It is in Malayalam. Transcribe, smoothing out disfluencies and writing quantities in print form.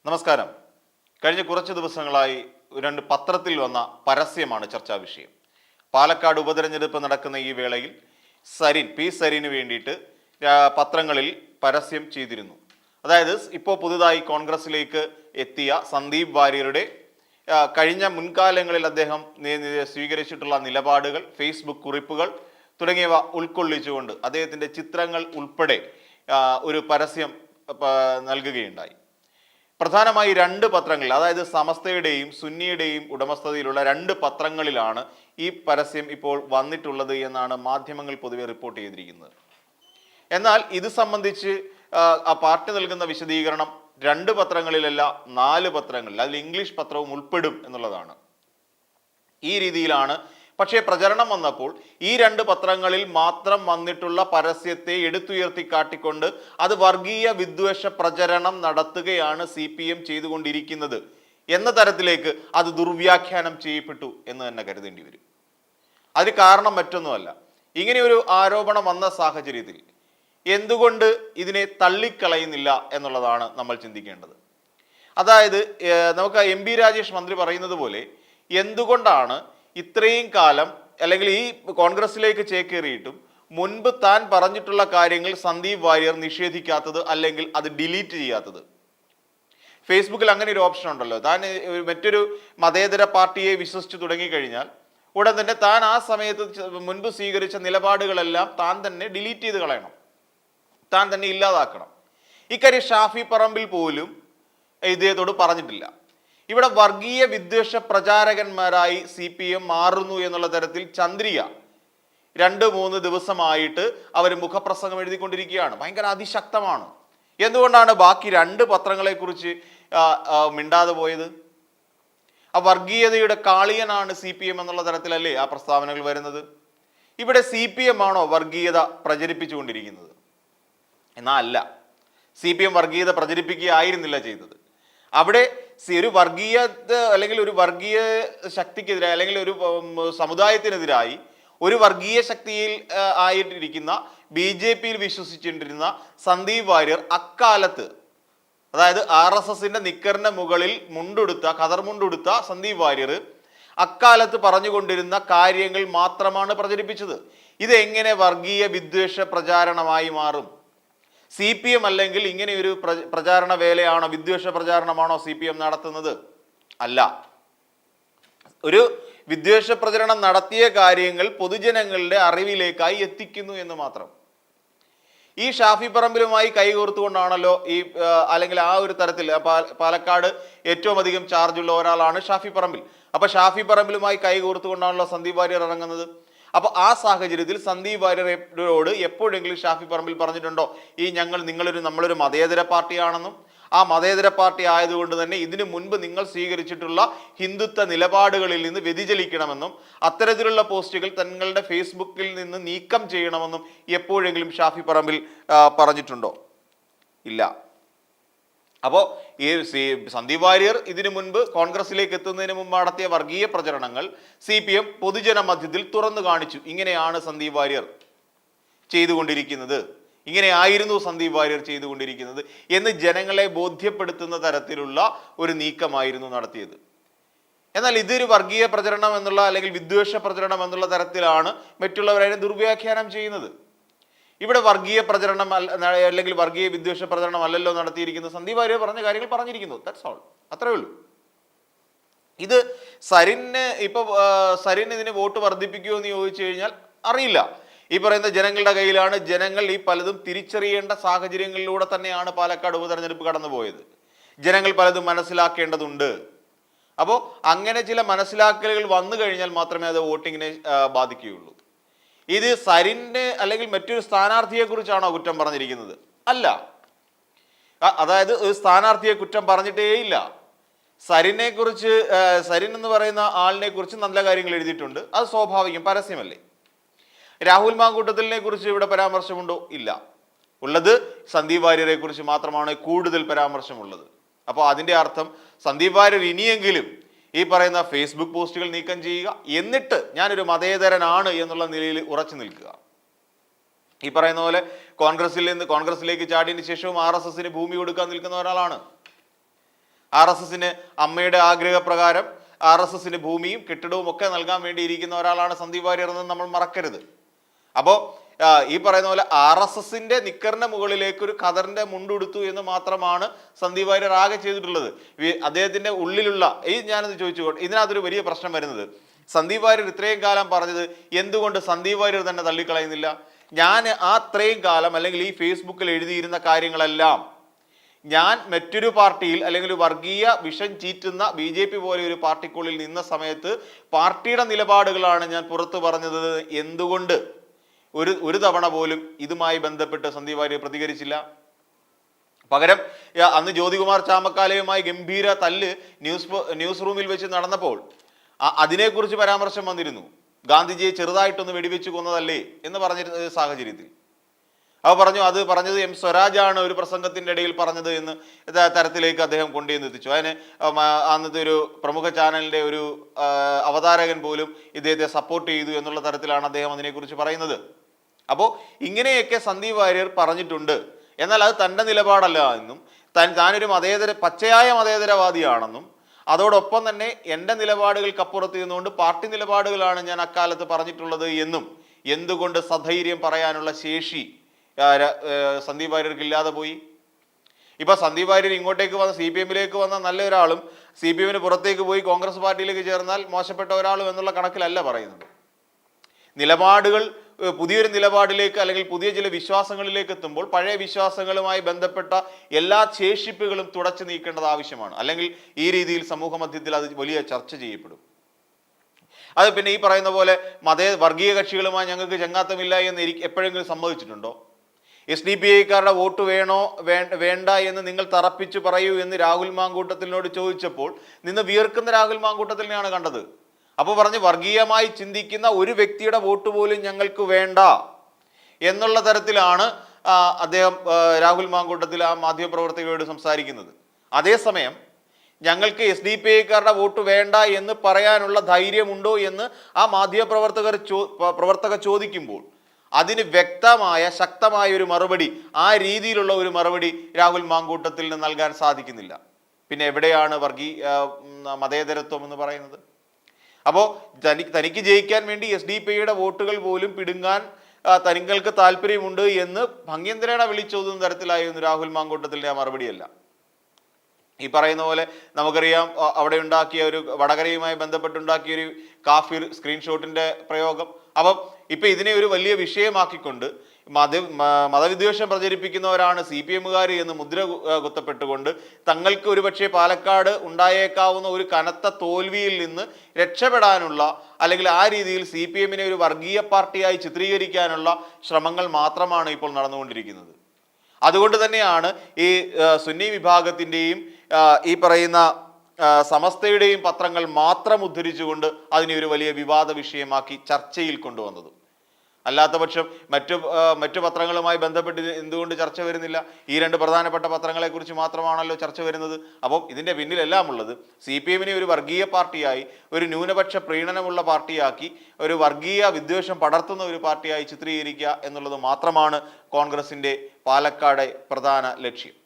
നമസ്കാരം. കഴിഞ്ഞ കുറച്ച് ദിവസങ്ങളായി രണ്ട് പത്രത്തിൽ വന്ന പരസ്യമാണ് ചർച്ചാ വിഷയം. പാലക്കാട് ഉപതെരഞ്ഞെടുപ്പ് നടക്കുന്ന ഈ വേളയിൽ സരിന് വേണ്ടിയിട്ട് പത്രങ്ങളിൽ പരസ്യം ചെയ്തിരുന്നു. അതായത് ഇപ്പോൾ പുതുതായി കോൺഗ്രസിലേക്ക് എത്തിയ സന്ദീപ് വാര്യരുടെ കഴിഞ്ഞ മുൻകാലങ്ങളിൽ അദ്ദേഹം സ്വീകരിച്ചിട്ടുള്ള നിലപാടുകൾ, ഫേസ്ബുക്ക് കുറിപ്പുകൾ തുടങ്ങിയവ ഉൾക്കൊള്ളിച്ചുകൊണ്ട് അദ്ദേഹത്തിൻ്റെ ചിത്രങ്ങൾ ഉൾപ്പെടെ ഒരു പരസ്യം നൽകുകയുണ്ടായി. പ്രധാനമായി രണ്ട് പത്രങ്ങളിൽ, അതായത് സമസ്തയുടെയും സുന്നിയുടെയും ഉടമസ്ഥതയിലുള്ള രണ്ട് പത്രങ്ങളിലാണ് ഈ പരസ്യം ഇപ്പോൾ വന്നിട്ടുള്ളത് എന്നാണ് മാധ്യമങ്ങൾ പൊതുവെ റിപ്പോർട്ട് ചെയ്തിരിക്കുന്നത്. എന്നാൽ ഇത് സംബന്ധിച്ച് ആ പാർട്ടി നൽകുന്ന വിശദീകരണം രണ്ട് പത്രങ്ങളിലല്ല 4 പത്രങ്ങളിൽ, അതിൽ ഇംഗ്ലീഷ് പത്രവും ഉൾപ്പെടും എന്നുള്ളതാണ്. ഈ രീതിയിലാണ്. പക്ഷേ പ്രചരണം വന്നപ്പോൾ ഈ രണ്ട് പത്രങ്ങളിൽ മാത്രം വന്നിട്ടുള്ള പരസ്യത്തെ എടുത്തുയർത്തി കാട്ടിക്കൊണ്ട് അത് വർഗീയ വിദ്വേഷ പ്രചരണം നടത്തുകയാണ് CPM ചെയ്തുകൊണ്ടിരിക്കുന്നത് എന്ന തരത്തിലേക്ക് അത് ദുർവ്യാഖ്യാനം ചെയ്യപ്പെട്ടു എന്ന് തന്നെ കരുതേണ്ടി വരും. അതിന് കാരണം മറ്റൊന്നുമല്ല, ഇങ്ങനെയൊരു ആരോപണം വന്ന സാഹചര്യത്തിൽ എന്തുകൊണ്ട് ഇതിനെ തള്ളിക്കളയുന്നില്ല എന്നുള്ളതാണ് നമ്മൾ ചിന്തിക്കേണ്ടത്. അതായത് നമുക്ക് MP രാജേഷ് മന്ത്രി പറയുന്നത് പോലെ, എന്തുകൊണ്ടാണ് ഇത്രയും കാലം അല്ലെങ്കിൽ ഈ കോൺഗ്രസിലേക്ക് ചേക്കേറിയിട്ടും മുൻപ് താൻ പറഞ്ഞിട്ടുള്ള കാര്യങ്ങൾ സന്ദീപ് വാര്യർ നിഷേധിക്കാത്തത്, അല്ലെങ്കിൽ അത് ഡിലീറ്റ് ചെയ്യാത്തത്? ഫേസ്ബുക്കിൽ അങ്ങനെ ഒരു ഓപ്ഷൻ ഉണ്ടല്ലോ. താൻ മറ്റൊരു മതേതര പാർട്ടിയെ വിശ്വസിച്ചു തുടങ്ങിക്കഴിഞ്ഞാൽ ഉടൻ തന്നെ താൻ ആ സമയത്ത് മുൻപ് സ്വീകരിച്ച നിലപാടുകളെല്ലാം താൻ തന്നെ ഡിലീറ്റ് ചെയ്ത് കളയണം, താൻ തന്നെ ഇല്ലാതാക്കണം. ഇക്കാര്യം ഷാഫി പറമ്പിൽ പോലും ഇദ്ദേഹത്തോട് പറഞ്ഞിട്ടില്ല. ഇവിടെ വർഗീയ വിദ്വേഷ പ്രചാരകന്മാരായി CPM മാറുന്നു എന്നുള്ള തരത്തിൽ ചന്ദ്രിക 2-3 ദിവസമായിട്ട് അവർ മുഖപ്രസംഗം എഴുതിക്കൊണ്ടിരിക്കുകയാണ്. ഭയങ്കര അതിശക്തമാണ്. എന്തുകൊണ്ടാണ് ബാക്കി 2 പത്രങ്ങളെ കുറിച്ച് മിണ്ടാതെ പോയത്? ആ വർഗീയതയുടെ കാളിയനാണ് CPM എന്നുള്ള തരത്തിലല്ലേ ആ പ്രസ്താവനകൾ വരുന്നത്? ഇവിടെ CPM ആണോ വർഗീയത പ്രചരിപ്പിച്ചുകൊണ്ടിരിക്കുന്നത്? എന്നാൽ അല്ല, CPM വർഗീയത പ്രചരിപ്പിക്കുകയായിരുന്നില്ല ചെയ്തത്. അവിടെ ഒരു വർഗീയത അല്ലെങ്കിൽ ഒരു വർഗീയ ശക്തിക്കെതിരായി അല്ലെങ്കിൽ ഒരു സമുദായത്തിനെതിരായി ഒരു വർഗീയ ശക്തിയിൽ ആയിട്ടിരിക്കുന്ന BJPയിൽ വിശ്വസിച്ചിട്ടിരുന്ന സന്ദീപ് വാര്യർ അക്കാലത്ത്, അതായത് RSSന്റെ നിക്കറിന്റെ മുകളിൽ ഖദർ മുണ്ടുടുത്ത സന്ദീപ് വാര്യർ അക്കാലത്ത് പറഞ്ഞുകൊണ്ടിരുന്ന കാര്യങ്ങൾ മാത്രമാണ് പ്രചരിപ്പിച്ചത്. ഇതെങ്ങനെ വർഗീയ വിദ്വേഷ പ്രചാരണമായി മാറും? CPM അല്ലെങ്കിൽ ഇങ്ങനെ ഒരു പ്രചാരണ വേലയാണോ, വിദ്വേഷ പ്രചാരണമാണോ CPM നടത്തുന്നത്? അല്ല. ഒരു വിദ്വേഷ പ്രചരണം നടത്തിയ കാര്യങ്ങൾ പൊതുജനങ്ങളുടെ അറിവിലേക്കായി എത്തിക്കുന്നു എന്ന് മാത്രം. ഈ ഷാഫി പറമ്പിലുമായി കൈകോർത്തുകൊണ്ടാണല്ലോ അല്ലെങ്കിൽ ആ ഒരു തരത്തിൽ പാലക്കാട് ഏറ്റവും അധികം ചാർജുള്ള ഒരാളാണ് ഷാഫി പറമ്പിൽ. അപ്പൊ ഷാഫി പറമ്പിലുമായി കൈകോർത്തുകൊണ്ടാണല്ലോ സന്ദീപ് വാര്യർ ഇറങ്ങുന്നത്. അപ്പൊ ആ സാഹചര്യത്തിൽ സന്ദീപ് വാര്യരോട് എപ്പോഴെങ്കിലും ഷാഫി പറമ്പിൽ പറഞ്ഞിട്ടുണ്ടോ നമ്മളൊരു മതേതര പാർട്ടിയാണെന്നും ആ മതേതര പാർട്ടി ആയതുകൊണ്ട് തന്നെ ഇതിനു മുൻപ് നിങ്ങൾ സ്വീകരിച്ചിട്ടുള്ള ഹിന്ദുത്വ നിലപാടുകളിൽ നിന്ന് വ്യതിചലിക്കണമെന്നും അത്തരത്തിലുള്ള പോസ്റ്റുകൾ തങ്ങളുടെ ഫേസ്ബുക്കിൽ നിന്ന് നീക്കം ചെയ്യണമെന്നും എപ്പോഴെങ്കിലും ഷാഫി പറമ്പിൽ പറഞ്ഞിട്ടുണ്ടോ? ഇല്ല. അപ്പോൾ ഈ സന്ദീപ് വാര്യർ ഇതിനു മുൻപ് കോൺഗ്രസിലേക്ക് എത്തുന്നതിന് മുമ്പ് നടത്തിയ വർഗീയ പ്രചരണങ്ങൾ CPM പൊതുജന മധ്യത്തിൽ തുറന്നു കാണിച്ചു. ഇങ്ങനെയാണ് സന്ദീപ് വാര്യർ ചെയ്തുകൊണ്ടിരിക്കുന്നത്, ഇങ്ങനെയായിരുന്നു സന്ദീപ് വാര്യർ ചെയ്തുകൊണ്ടിരിക്കുന്നത് എന്ന് ജനങ്ങളെ ബോധ്യപ്പെടുത്തുന്ന തരത്തിലുള്ള ഒരു നീക്കമായിരുന്നു നടത്തിയത്. എന്നാൽ ഇതൊരു വർഗീയ പ്രചരണം എന്നുള്ള അല്ലെങ്കിൽ വിദ്വേഷ പ്രചരണം എന്നുള്ള തരത്തിലാണ് മറ്റുള്ളവരെ ദുർവ്യാഖ്യാനം ചെയ്യുന്നത്. ഇവിടെ വർഗീയ പ്രചരണം അല്ലെങ്കിൽ വർഗീയ വിദ്വേഷ പ്രചരണം അല്ലല്ലോ നടത്തിയിരിക്കുന്നത്. സന്ദീപ് വാര്യർ പറഞ്ഞ കാര്യങ്ങൾ പറഞ്ഞിരിക്കുന്നു. That's all. അത്രേ ഉള്ളൂ. ഇത് സരിന് ഇതിന് വോട്ട് വർദ്ധിപ്പിക്കുമോ എന്ന് ചോദിച്ചു കഴിഞ്ഞാൽ അറിയില്ല. ഈ പറയുന്ന ജനങ്ങളുടെ കയ്യിലാണ്. ജനങ്ങൾ ഈ പലതും തിരിച്ചറിയേണ്ട സാഹചര്യങ്ങളിലൂടെ തന്നെയാണ് പാലക്കാട് ഉപതെരഞ്ഞെടുപ്പ് കടന്നുപോയത്. ജനങ്ങൾ പലതും മനസ്സിലാക്കേണ്ടതുണ്ട്. അപ്പോൾ അങ്ങനെ ചില മനസ്സിലാക്കലുകൾ വന്നു കഴിഞ്ഞാൽ മാത്രമേ അത് വോട്ടിങ്ങിനെ ബാധിക്കുകയുള്ളൂ. ഇത് സരിന് അല്ലെങ്കിൽ മറ്റൊരു സ്ഥാനാർത്ഥിയെ കുറിച്ചാണോ കുറ്റം പറഞ്ഞിരിക്കുന്നത്? അല്ല. അതായത് ഒരു സ്ഥാനാർത്ഥിയെ കുറ്റം പറഞ്ഞിട്ടേയില്ല. സരിൻ എന്ന് പറയുന്ന ആളിനെ കുറിച്ച് നല്ല കാര്യങ്ങൾ എഴുതിയിട്ടുണ്ട്. അത് സ്വാഭാവികം, പരസ്യമല്ലേ. രാഹുൽ മാങ്കൂട്ടത്തിലിനെ കുറിച്ച് ഇവിടെ പരാമർശമുണ്ടോ? ഇല്ല. ഉള്ളത് സന്ദീപ് വാര്യരെ കുറിച്ച് മാത്രമാണ് കൂടുതൽ പരാമർശമുള്ളത്. അപ്പോൾ അതിൻ്റെ അർത്ഥം സന്ദീപ് വാര്യർ ഇനിയെങ്കിലും ഈ പറയുന്ന ഫേസ്ബുക്ക് പോസ്റ്റുകൾ നീക്കം ചെയ്യുക, എന്നിട്ട് ഞാനൊരു മതേതരനാണ് എന്നുള്ള നിലയിൽ ഉറച്ചു നിൽക്കുക. ഈ പറയുന്ന പോലെ കോൺഗ്രസിലേക്ക് ചാടിയതിനു ശേഷവും RSSന് ഭൂമി കൊടുക്കാൻ നിൽക്കുന്ന ഒരാളാണ്. RSSന് അമ്മയുടെ ആഗ്രഹപ്രകാരം RSSന് ഭൂമിയും കെട്ടിടവും ഒക്കെ നൽകാൻ വേണ്ടി ഇരിക്കുന്ന ഒരാളാണ് സന്ദീപ് വാര്യർ എന്ന് നമ്മൾ മറക്കരുത്. അപ്പോൾ ഈ പറയുന്ന പോലെ RSSന്റെ നിക്കറിന്റെ മുകളിലേക്ക് ഒരു ഖദറിന്റെ മുണ്ടുടുത്തു എന്ന് മാത്രമാണ് സന്ദീപ് വാര്യർ ആകെ ചെയ്തിട്ടുള്ളത്. അദ്ദേഹത്തിന്റെ ഉള്ളിലുള്ള ഞാനത് ചോദിച്ചുകൊണ്ട് ഇതിനകത്തൊരു വലിയ പ്രശ്നം വരുന്നത്, സന്ദീപ് വാര്യർ ഇത്രയും കാലം പറഞ്ഞത് എന്തുകൊണ്ട് സന്ദീപ് വാര്യർ തന്നെ തള്ളിക്കളയുന്നില്ല? ഞാൻ അത്രയും കാലം അല്ലെങ്കിൽ ഈ ഫേസ്ബുക്കിൽ എഴുതിയിരുന്ന കാര്യങ്ങളെല്ലാം ഞാൻ മറ്റൊരു പാർട്ടിയിൽ അല്ലെങ്കിൽ വർഗീയ വിഷം ചീറ്റുന്ന BJP പോലെ ഒരു പാർട്ടിക്കുള്ളിൽ നിന്ന സമയത്ത് പാർട്ടിയുടെ നിലപാടുകളാണ് ഞാൻ പുറത്തു പറഞ്ഞത്. എന്തുകൊണ്ട് ഒരു തവണ പോലും ഇതുമായി ബന്ധപ്പെട്ട് സന്ദീപ് വാര്യർ പ്രതികരിച്ചില്ല? പകരം അന്ന് ജ്യോതികുമാർ ചാമക്കാലയുമായി ഗംഭീര തല്ല് ന്യൂസ് റൂമിൽ വെച്ച് നടന്നപ്പോൾ അതിനെക്കുറിച്ച് പരാമർശം വന്നിരുന്നു. ഗാന്ധിജിയെ ചെറുതായിട്ടൊന്ന് വെടിവെച്ച് കൊന്നതല്ലേ എന്ന് പറഞ്ഞിരുന്ന സാഹചര്യത്തിൽ അത് പറഞ്ഞത് M. സ്വരാജാണ് ഒരു പ്രസംഗത്തിന്റെ ഇടയിൽ പറഞ്ഞത് എന്ന് തരത്തിലേക്ക് അദ്ദേഹം കൊണ്ടുവന്നെത്തിച്ചു. അതിന് അന്നത്തെ ഒരു പ്രമുഖ ചാനലിന്റെ ഒരു അവതാരകൻ പോലും ഇദ്ദേഹത്തെ സപ്പോർട്ട് ചെയ്തു എന്നുള്ള തരത്തിലാണ് അദ്ദേഹം അതിനെക്കുറിച്ച് പറയുന്നത്. അപ്പോൾ ഇങ്ങനെയൊക്കെ സന്ദീപ് വാര്യർ പറഞ്ഞിട്ടുണ്ട്. എന്നാൽ അത് തൻ്റെ നിലപാടല്ല എന്നും താനൊരു പച്ചയായ മതേതരവാദിയാണെന്നും അതോടൊപ്പം തന്നെ എൻ്റെ നിലപാടുകൾക്കപ്പുറത്ത് നിന്നുകൊണ്ട് പാർട്ടി നിലപാടുകളാണ് ഞാൻ അക്കാലത്ത് പറഞ്ഞിട്ടുള്ളത് എന്നും എന്തുകൊണ്ട് സധൈര്യം പറയാനുള്ള ശേഷി സന്ദീപ് വാര്യർക്ക് ഇല്ലാതെ പോയി? ഇപ്പൊ സന്ദീപ് വാര്യർ ഇങ്ങോട്ടേക്ക് വന്ന CPM-ലേക്ക് വന്ന നല്ലൊരാളും CPM-ന് പുറത്തേക്ക് പോയി കോൺഗ്രസ് പാർട്ടിയിലേക്ക് ചേർന്നാൽ മോശപ്പെട്ട ഒരാളും എന്നുള്ള കണക്കിലല്ല പറയുന്നത്. നിലപാടുകൾ പുതിയൊരു നിലപാടിലേക്ക് അല്ലെങ്കിൽ പുതിയ ചില വിശ്വാസങ്ങളിലേക്ക് എത്തുമ്പോൾ പഴയ വിശ്വാസങ്ങളുമായി ബന്ധപ്പെട്ട എല്ലാ ശേഷിപ്പുകളും തുടച്ചു നീക്കേണ്ടത് ആവശ്യമാണ്. അല്ലെങ്കിൽ ഈ രീതിയിൽ സമൂഹ മധ്യത്തിൽ അത് വലിയ ചർച്ച ചെയ്യപ്പെടും. അത് പിന്നെ ഈ പറയുന്ന പോലെ വർഗീയ കക്ഷികളുമായി ഞങ്ങൾക്ക് ചങ്ങാത്തമില്ല എന്ന് എപ്പോഴെങ്കിലും സമ്മതിച്ചിട്ടുണ്ടോ? SDPI-ക്കാരുടെ വോട്ട് വേണോ വേണ്ട എന്ന് നിങ്ങൾ തറപ്പിച്ച് പറയൂ എന്ന് രാഹുൽ മാങ്കൂട്ടത്തിനോട് ചോദിച്ചപ്പോൾ നിന്ന് വിയർക്കുന്ന രാഹുൽ മാങ്കൂട്ടത്തിനെയാണ് കണ്ടത്. അപ്പോൾ പറഞ്ഞ് വർഗീയമായി ചിന്തിക്കുന്ന ഒരു വ്യക്തിയുടെ വോട്ട് പോലും ഞങ്ങൾക്ക് വേണ്ട എന്നുള്ള തരത്തിലാണ് അദ്ദേഹം രാഹുൽ മാങ്കൂട്ടത്തിൽ ആ മാധ്യമപ്രവർത്തകരോട് സംസാരിക്കുന്നത്. അതേസമയം ഞങ്ങൾക്ക് SDPI-ക്കാരുടെ വോട്ട് വേണ്ട എന്ന് പറയാനുള്ള ധൈര്യമുണ്ടോ എന്ന് ആ പ്രവർത്തക ചോദിക്കുമ്പോൾ അതിന് വ്യക്തമായ ശക്തമായ ഒരു മറുപടി, ആ രീതിയിലുള്ള ഒരു മറുപടി രാഹുൽ മാങ്കൂട്ടത്തിൽ നിന്ന് നൽകാൻ സാധിക്കുന്നില്ല. പിന്നെ എവിടെയാണ് മതേതരത്വം എന്ന് പറയുന്നത്? അപ്പോൾ തനിക്ക് ജയിക്കാൻ വേണ്ടി SDPI-യുടെ വോട്ടുകൾ പോലും പിടുങ്ങാൻ തനിങ്ങൾക്ക് താല്പര്യമുണ്ട് എന്ന് ഭംഗ്യന്തരേണ വിളിച്ചോതുന്ന തരത്തിലായിരുന്നു രാഹുൽ മാങ്കൂട്ടത്തിൻ്റെ ആ മറുപടിയല്ല. ഈ പറയുന്ന പോലെ നമുക്കറിയാം അവിടെ ഉണ്ടാക്കിയ ഒരു വടകരയുമായി ബന്ധപ്പെട്ടുണ്ടാക്കിയ ഒരു കാഫിർ സ്ക്രീൻഷോട്ടിന്റെ പ്രയോഗം. അപ്പം ഇപ്പൊ ഇതിനെ ഒരു വലിയ വിഷയമാക്കിക്കൊണ്ട് മതവിദ്വേഷം പ്രചരിപ്പിക്കുന്നവരാണ് CPM-കാർ എന്ന് മുദ്ര കുത്തപ്പെട്ടുകൊണ്ട് തങ്ങൾക്ക് ഒരുപക്ഷെ പാലക്കാട് ഉണ്ടായേക്കാവുന്ന ഒരു കനത്ത തോൽവിയിൽ നിന്ന് രക്ഷപ്പെടാനുള്ള അല്ലെങ്കിൽ ആ രീതിയിൽ CPM-നെ ഒരു വർഗീയ പാർട്ടിയായി ചിത്രീകരിക്കാനുള്ള ശ്രമങ്ങൾ മാത്രമാണ് ഇപ്പോൾ നടന്നുകൊണ്ടിരിക്കുന്നത്. അതുകൊണ്ട് തന്നെയാണ് ഈ സുന്നി വിഭാഗത്തിൻ്റെയും ഈ പറയുന്ന സമസ്തയുടെയും പത്രങ്ങൾ മാത്രം ഉദ്ധരിച്ചുകൊണ്ട് അതിനെ ഒരു വലിയ വിവാദ വിഷയമാക്കി ചർച്ചയിൽ കൊണ്ടുവന്നത്. അല്ലാത്ത പക്ഷം മറ്റു പത്രങ്ങളുമായി ബന്ധപ്പെട്ട് എന്തുകൊണ്ട് ചർച്ച വരുന്നില്ല? ഈ രണ്ട് പ്രധാനപ്പെട്ട പത്രങ്ങളെക്കുറിച്ച് മാത്രമാണല്ലോ ചർച്ച വരുന്നത്. അപ്പം ഇതിൻ്റെ പിന്നിലെല്ലാം ഉള്ളത് CPM-നെ ഒരു വർഗീയ പാർട്ടിയായി, ഒരു ന്യൂനപക്ഷ പ്രീണനമുള്ള പാർട്ടിയാക്കി, ഒരു വർഗീയ വിദ്വേഷം പടർത്തുന്ന ഒരു പാർട്ടിയായി ചിത്രീകരിക്കുക എന്നുള്ളത് മാത്രമാണ് കോൺഗ്രസിൻ്റെ പാലക്കാട് പ്രധാന ലക്ഷ്യം.